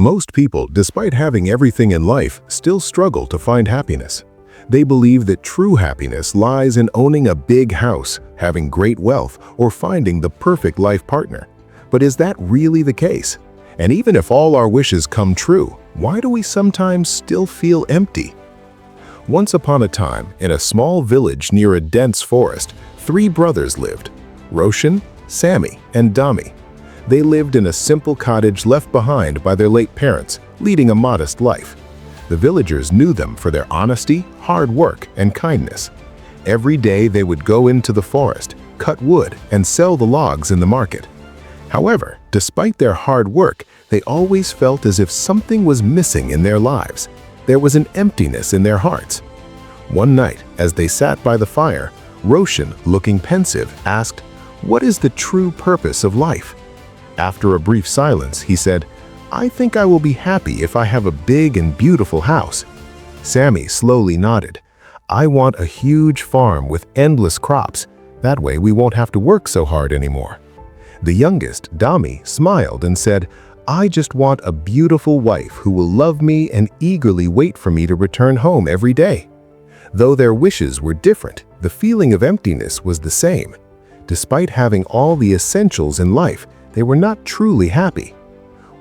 Most people, despite having everything in life, still struggle to find happiness. They believe that true happiness lies in owning a big house, having great wealth, or finding the perfect life partner. But is that really the case? And even if all our wishes come true, why do we sometimes still feel empty? Once upon a time, in a small village near a dense forest, 3 brothers lived: Roshan, Sammy, and Dami. They lived in a simple cottage left behind by their late parents, leading a modest life. The villagers knew them for their honesty, hard work, and kindness. Every day they would go into the forest, cut wood, and sell the logs in the market. However, despite their hard work, they always felt as if something was missing in their lives. There was an emptiness in their hearts. One night, as they sat by the fire, Roshan, looking pensive, asked, "What is the true purpose of life?" After a brief silence, he said, "I think I will be happy if I have a big and beautiful house." Sammy slowly nodded. "I want a huge farm with endless crops. That way we won't have to work so hard anymore." The youngest, Dami, smiled and said, "I just want a beautiful wife who will love me and eagerly wait for me to return home every day." Though their wishes were different, the feeling of emptiness was the same. Despite having all the essentials in life, they were not truly happy.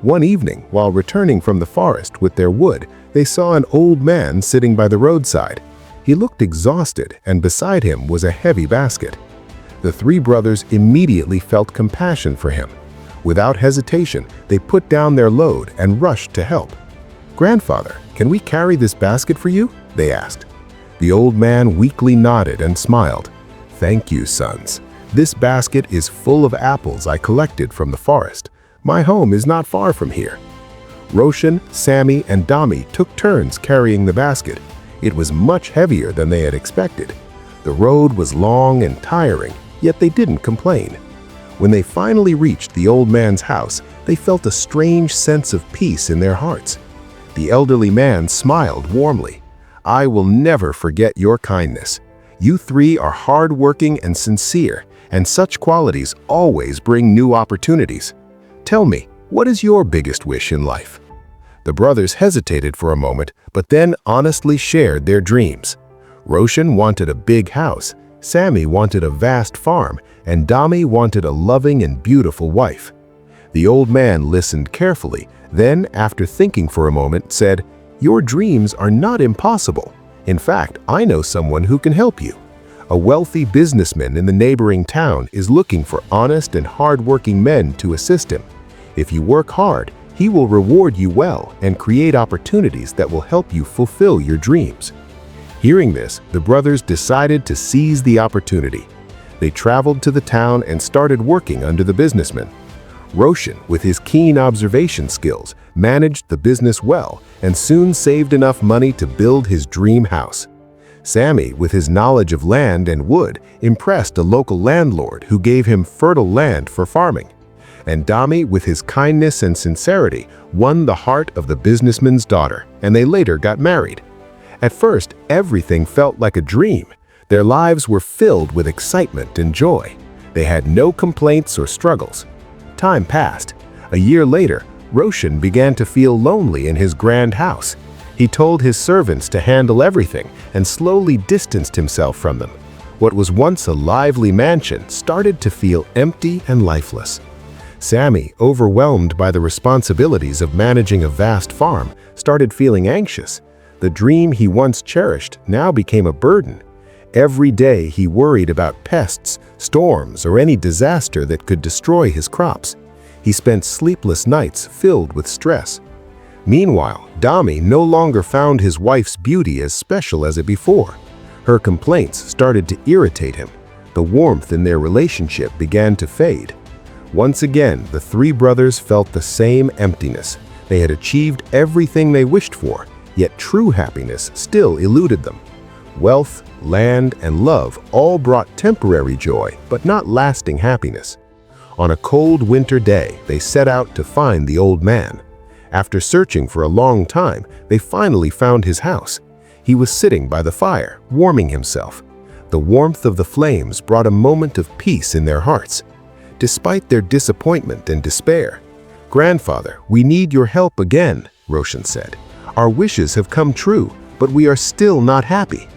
One evening, while returning from the forest with their wood, they saw an old man sitting by the roadside. He looked exhausted, and beside him was a heavy basket. The 3 brothers immediately felt compassion for him. Without hesitation, they put down their load and rushed to help. "Grandfather, can we carry this basket for you?" they asked. The old man weakly nodded and smiled. "Thank you, sons. This basket is full of apples I collected from the forest. My home is not far from here." Roshan, Sammy, and Dami took turns carrying the basket. It was much heavier than they had expected. The road was long and tiring, yet they didn't complain. When they finally reached the old man's house, they felt a strange sense of peace in their hearts. The elderly man smiled warmly. "I will never forget your kindness. You 3 are hardworking and sincere, and such qualities always bring new opportunities. Tell me, what is your biggest wish in life?" The brothers hesitated for a moment, but then honestly shared their dreams. Roshan wanted a big house, Sammy wanted a vast farm, and Dami wanted a loving and beautiful wife. The old man listened carefully, then, after thinking for a moment, said, "Your dreams are not impossible. In fact, I know someone who can help you. A wealthy businessman in the neighboring town is looking for honest and hard-working men to assist him. If you work hard, he will reward you well and create opportunities that will help you fulfill your dreams." Hearing this, the brothers decided to seize the opportunity. They traveled to the town and started working under the businessman. Roshan, with his keen observation skills, managed the business well and soon saved enough money to build his dream house. Sammy, with his knowledge of land and wood, impressed a local landlord who gave him fertile land for farming. And Dami, with his kindness and sincerity, won the heart of the businessman's daughter, and they later got married. At first, everything felt like a dream. Their lives were filled with excitement and joy. They had no complaints or struggles. Time passed. A year later, Roshan began to feel lonely in his grand house. He told his servants to handle everything and slowly distanced himself from them. What was once a lively mansion started to feel empty and lifeless. Sammy, overwhelmed by the responsibilities of managing a vast farm, started feeling anxious. The dream he once cherished now became a burden. Every day he worried about pests, storms, or any disaster that could destroy his crops. He spent sleepless nights filled with stress. Meanwhile, Dami no longer found his wife's beauty as special as it before. Her complaints started to irritate him. The warmth in their relationship began to fade. Once again, the 3 brothers felt the same emptiness. They had achieved everything they wished for, yet true happiness still eluded them. Wealth, land, and love all brought temporary joy, but not lasting happiness. On a cold winter day, they set out to find the old man. After searching for a long time, they finally found his house. He was sitting by the fire, warming himself. The warmth of the flames brought a moment of peace in their hearts. Despite their disappointment and despair, "Grandfather, we need your help again," Roshan said. "Our wishes have come true, but we are still not happy."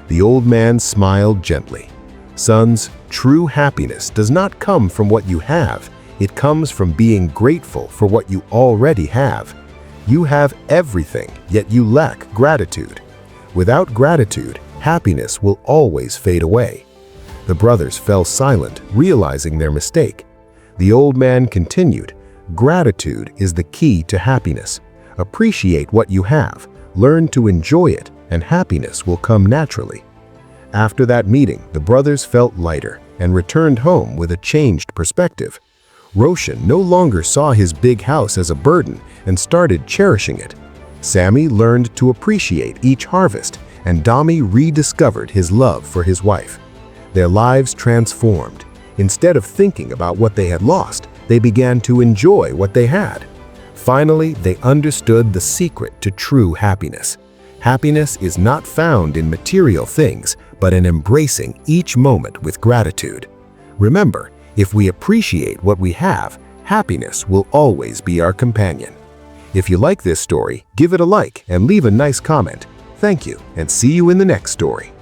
The old man smiled gently. "Sons, true happiness does not come from what you have. It comes from being grateful for what you already have. You have everything, yet you lack gratitude. Without gratitude, happiness will always fade away." The brothers fell silent, realizing their mistake. The old man continued, "Gratitude is the key to happiness. Appreciate what you have, learn to enjoy it, and happiness will come naturally." After that meeting, the brothers felt lighter and returned home with a changed perspective. Roshan no longer saw his big house as a burden and started cherishing it. Sammy learned to appreciate each harvest, and Dami rediscovered his love for his wife. Their lives transformed. Instead of thinking about what they had lost, they began to enjoy what they had. Finally, they understood the secret to true happiness. Happiness is not found in material things, but in embracing each moment with gratitude. Remember, if we appreciate what we have, happiness will always be our companion. If you like this story, give it a like and leave a nice comment. Thank you, and see you in the next story.